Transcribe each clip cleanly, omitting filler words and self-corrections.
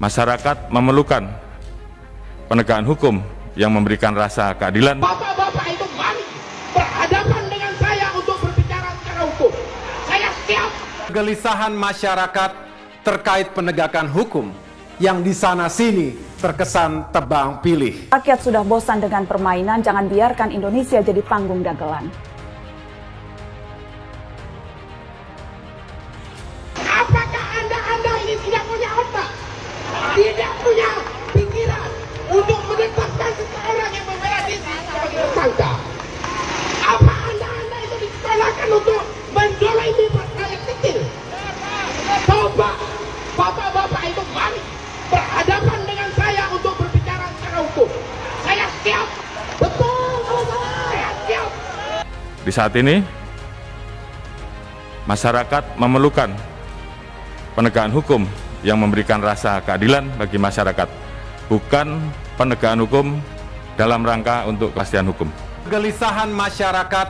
Masyarakat memerlukan penegakan hukum yang memberikan rasa keadilan. Bapak-bapak itu mari berhadapan dengan saya untuk berbicara secara hukum. Saya siap. Kegelisahan masyarakat terkait penegakan hukum yang di sana-sini terkesan tebang pilih. Rakyat sudah bosan dengan permainan, jangan biarkan Indonesia jadi panggung dagelan. Apakah Anda ini tidak punya otak? Tidak punya pikiran untuk menetapkan seseorang yang membela diri sebagai tersangka? Apa Anda itu disekolahkan untuk menzalimi rakyat kecil? Coba bapak-bapak itu mari berhadapan dengan saya untuk berbicara secara hukum. Saya siap. Betul, saya siap. Di saat ini, masyarakat memerlukan penegakan hukum yang memberikan rasa keadilan bagi masyarakat, bukan penegakan hukum dalam rangka untuk kepastian hukum. Kegelisahan masyarakat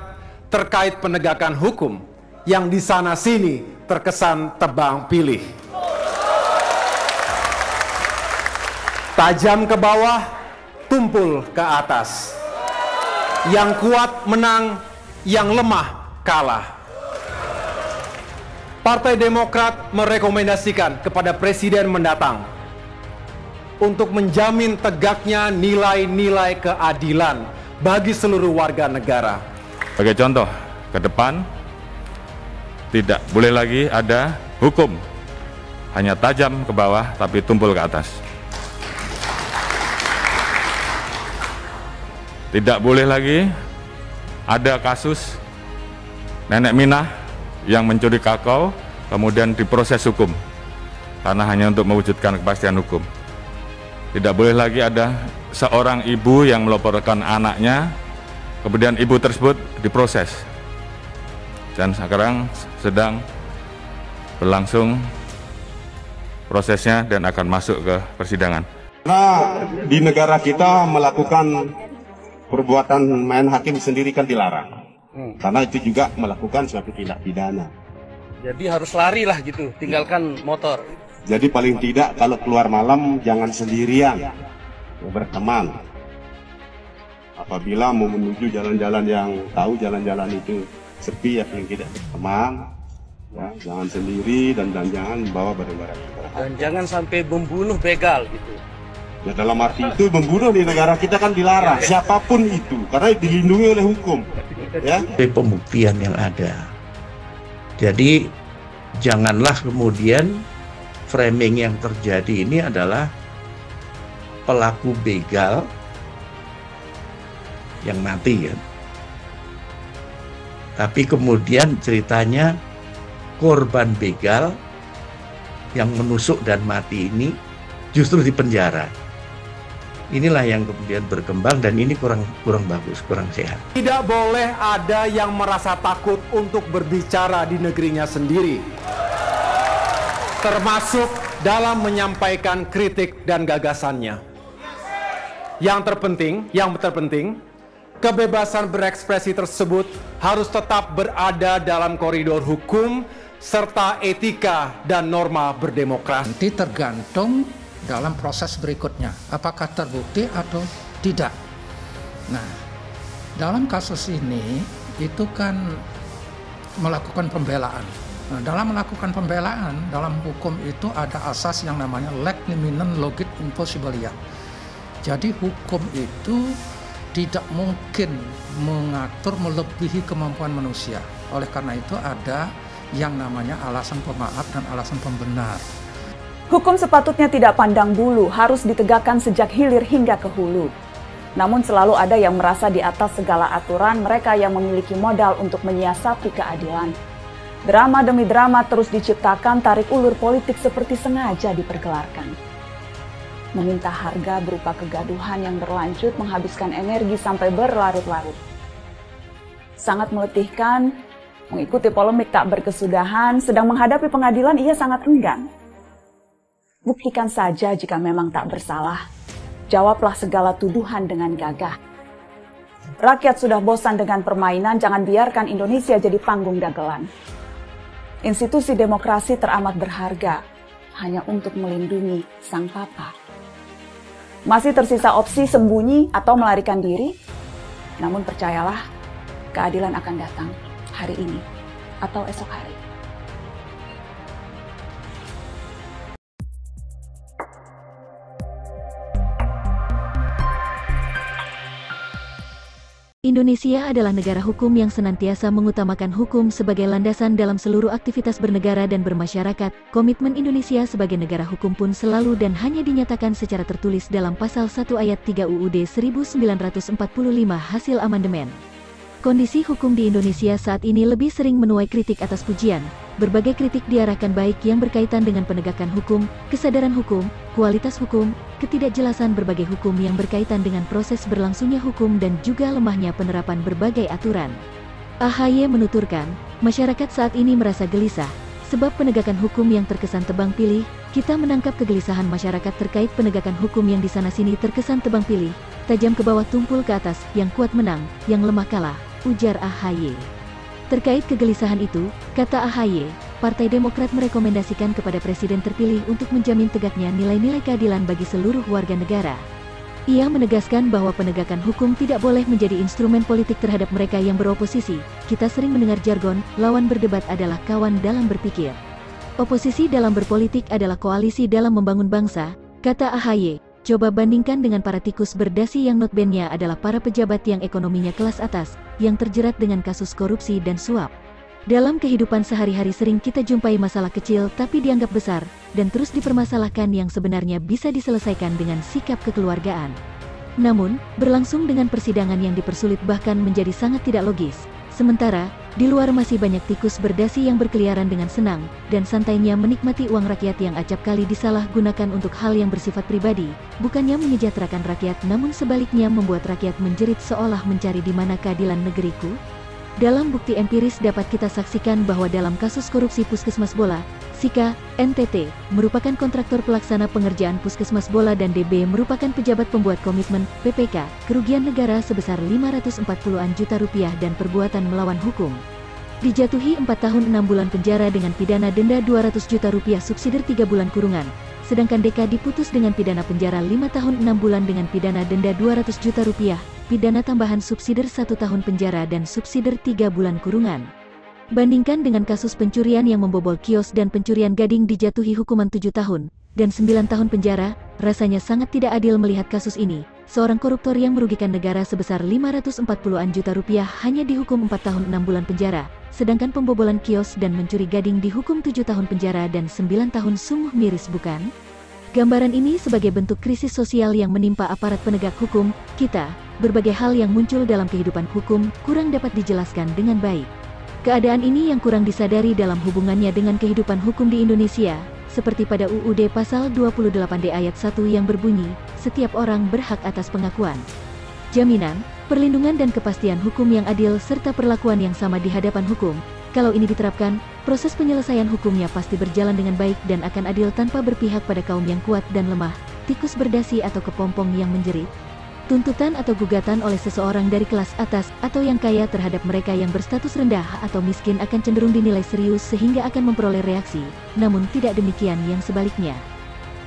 terkait penegakan hukum yang di sana-sini terkesan tebang pilih. Tajam ke bawah, tumpul ke atas. Yang kuat menang, yang lemah kalah. Partai Demokrat merekomendasikan kepada Presiden mendatang untuk menjamin tegaknya nilai-nilai keadilan bagi seluruh warga negara. Sebagai contoh, ke depan tidak boleh lagi ada hukum hanya tajam ke bawah tapi tumpul ke atas. Tidak boleh lagi ada kasus nenek Minah yang mencuri kakao kemudian diproses hukum karena hanya untuk mewujudkan kepastian hukum. Tidak boleh lagi ada seorang ibu yang melaporkan anaknya kemudian ibu tersebut diproses, dan sekarang sedang berlangsung prosesnya dan akan masuk ke persidangan. Karena di negara kita melakukan perbuatan main hakim sendiri kan dilarang. Karena itu juga melakukan suatu tindak pidana. Jadi harus lari lah gitu, tinggalkan motor. Jadi paling tidak kalau keluar malam jangan sendirian, berteman. Apabila mau menuju jalan-jalan yang tahu jalan-jalan itu sepi, ya paling tidak berteman. Ya, jangan sendiri dan jangan bawa barang-barang. Dan jangan sampai membunuh begal gitu. Ya dalam arti itu membunuh di negara kita kan dilarang, siapapun itu, karena dilindungi oleh hukum. Ya. Pembuktian yang ada. Jadi janganlah kemudian framing yang terjadi ini adalah pelaku begal yang mati ya. Tapi kemudian ceritanya korban begal yang menusuk dan mati ini justru dipenjara. Inilah yang kemudian berkembang dan ini kurang bagus, kurang sehat. Tidak boleh ada yang merasa takut untuk berbicara di negerinya sendiri, termasuk dalam menyampaikan kritik dan gagasannya. Yang terpenting, kebebasan berekspresi tersebut harus tetap berada dalam koridor hukum serta etika dan norma berdemokrasi. Nanti tergantung dalam proses berikutnya, apakah terbukti atau tidak. Nah, dalam kasus ini itu kan melakukan pembelaan. Nah, dalam melakukan pembelaan, dalam hukum itu ada asas yang namanya leg liminan logit impossibilia. Jadi hukum itu tidak mungkin mengatur melebihi kemampuan manusia. Oleh karena itu ada yang namanya alasan pemaaf dan alasan pembenar. Hukum sepatutnya tidak pandang bulu, harus ditegakkan sejak hilir hingga ke hulu. Namun selalu ada yang merasa di atas segala aturan, mereka yang memiliki modal untuk menyiasati keadilan. Drama demi drama terus diciptakan, tarik ulur politik seperti sengaja dipergelarkan. Meminta harga berupa kegaduhan yang berlanjut, menghabiskan energi sampai berlarut-larut. Sangat meletihkan, mengikuti polemik tak berkesudahan, sedang menghadapi pengadilan ia sangat enggan. Buktikan saja jika memang tak bersalah. Jawablah segala tuduhan dengan gagah. Rakyat sudah bosan dengan permainan, jangan biarkan Indonesia jadi panggung dagelan. Institusi demokrasi teramat berharga. hanya untuk melindungi sang papa. Masih tersisa opsi sembunyi atau melarikan diri, namun percayalah, keadilan akan datang hari ini atau esok hari. Indonesia adalah negara hukum yang senantiasa mengutamakan hukum sebagai landasan dalam seluruh aktivitas bernegara dan bermasyarakat. Komitmen Indonesia sebagai negara hukum pun selalu dan hanya dinyatakan secara tertulis dalam Pasal 1 Ayat 3 UUD 1945 hasil amandemen. Kondisi hukum di Indonesia saat ini lebih sering menuai kritik atas pujian. Berbagai kritik diarahkan baik yang berkaitan dengan penegakan hukum, kesadaran hukum, kualitas hukum, ketidakjelasan berbagai hukum yang berkaitan dengan proses berlangsungnya hukum dan juga lemahnya penerapan berbagai aturan. AHY menuturkan, masyarakat saat ini merasa gelisah, sebab penegakan hukum yang terkesan tebang pilih. Kita menangkap kegelisahan masyarakat terkait penegakan hukum yang di sana-sini terkesan tebang pilih, tajam ke bawah tumpul ke atas, yang kuat menang, yang lemah kalah, ujar AHY. Terkait kegelisahan itu, kata AHY, Partai Demokrat merekomendasikan kepada Presiden terpilih untuk menjamin tegaknya nilai-nilai keadilan bagi seluruh warga negara. Ia menegaskan bahwa penegakan hukum tidak boleh menjadi instrumen politik terhadap mereka yang beroposisi. Kita sering mendengar jargon, lawan berdebat adalah kawan dalam berpikir. Oposisi dalam berpolitik adalah koalisi dalam membangun bangsa, kata AHY. Coba bandingkan dengan para tikus berdasi yang notabene adalah para pejabat yang ekonominya kelas atas, yang terjerat dengan kasus korupsi dan suap. Dalam kehidupan sehari-hari sering kita jumpai masalah kecil tapi dianggap besar, dan terus dipermasalahkan yang sebenarnya bisa diselesaikan dengan sikap kekeluargaan. Namun, berlangsung dengan persidangan yang dipersulit bahkan menjadi sangat tidak logis. Sementara, di luar masih banyak tikus berdasi yang berkeliaran dengan senang dan santainya menikmati uang rakyat yang acap kali disalahgunakan untuk hal yang bersifat pribadi, bukannya menyejahterakan rakyat namun sebaliknya membuat rakyat menjerit seolah mencari di mana keadilan negeriku. Dalam bukti empiris dapat kita saksikan bahwa dalam kasus korupsi Puskesmas Bola, Sika, NTT, merupakan kontraktor pelaksana pengerjaan Puskesmas Bola dan DB merupakan pejabat pembuat komitmen, PPK, kerugian negara sebesar 540-an juta rupiah dan perbuatan melawan hukum. Dijatuhi 4 tahun 6 bulan penjara dengan pidana denda 200 juta rupiah subsidiar 3 bulan kurungan, sedangkan DK diputus dengan pidana penjara 5 tahun 6 bulan dengan pidana denda 200 juta rupiah, pidana tambahan subsidiar 1 tahun penjara dan subsidiar 3 bulan kurungan. Bandingkan dengan kasus pencurian yang membobol kios dan pencurian gading dijatuhi hukuman 7 tahun dan 9 tahun penjara, rasanya sangat tidak adil melihat kasus ini. Seorang koruptor yang merugikan negara sebesar 540-an juta rupiah hanya dihukum 4 tahun 6 bulan penjara, sedangkan pembobolan kios dan mencuri gading dihukum 7 tahun penjara dan 9 tahun. Sungguh miris bukan? Gambaran ini sebagai bentuk krisis sosial yang menimpa aparat penegak hukum kita. Berbagai hal yang muncul dalam kehidupan hukum kurang dapat dijelaskan dengan baik. Keadaan ini yang kurang disadari dalam hubungannya dengan kehidupan hukum di Indonesia, seperti pada UUD Pasal 28D Ayat 1 yang berbunyi, setiap orang berhak atas pengakuan, jaminan, perlindungan dan kepastian hukum yang adil serta perlakuan yang sama di hadapan hukum. Kalau ini diterapkan, proses penyelesaian hukumnya pasti berjalan dengan baik dan akan adil tanpa berpihak pada kaum yang kuat dan lemah, tikus berdasi atau kepompong yang menjerit. Tuntutan atau gugatan oleh seseorang dari kelas atas atau yang kaya terhadap mereka yang berstatus rendah atau miskin akan cenderung dinilai serius sehingga akan memperoleh reaksi, namun tidak demikian yang sebaliknya.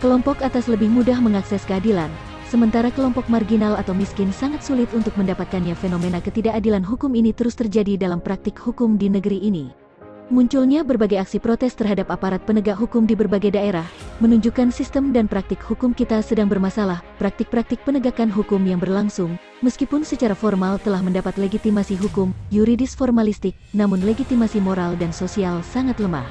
Kelompok atas lebih mudah mengakses keadilan, sementara kelompok marginal atau miskin sangat sulit untuk mendapatkannya. Fenomena ketidakadilan hukum ini terus terjadi dalam praktik hukum di negeri ini. Munculnya berbagai aksi protes terhadap aparat penegak hukum di berbagai daerah, menunjukkan sistem dan praktik hukum kita sedang bermasalah. Praktik-praktik penegakan hukum yang berlangsung, meskipun secara formal telah mendapat legitimasi hukum, yuridis formalistik, namun legitimasi moral dan sosial sangat lemah.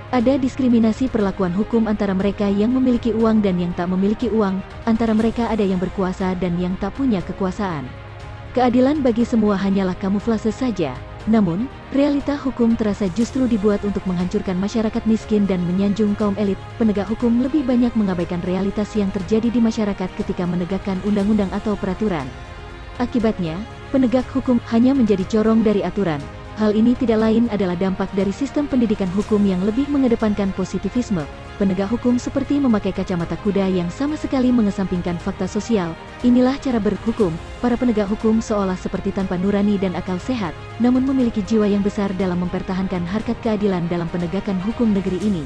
Ada diskriminasi perlakuan hukum antara mereka yang memiliki uang dan yang tak memiliki uang, antara mereka ada yang berkuasa dan yang tak punya kekuasaan. Keadilan bagi semua hanyalah kamuflase saja. Namun, realita hukum terasa justru dibuat untuk menghancurkan masyarakat miskin dan menyanjung kaum elit. Penegak hukum lebih banyak mengabaikan realitas yang terjadi di masyarakat ketika menegakkan undang-undang atau peraturan. Akibatnya, penegak hukum hanya menjadi corong dari aturan. Hal ini tidak lain adalah dampak dari sistem pendidikan hukum yang lebih mengedepankan positivisme. Penegak hukum seperti memakai kacamata kuda yang sama sekali mengesampingkan fakta sosial. Inilah cara berhukum. Para penegak hukum seolah seperti tanpa nurani dan akal sehat, namun memiliki jiwa yang besar dalam mempertahankan harkat keadilan dalam penegakan hukum negeri ini.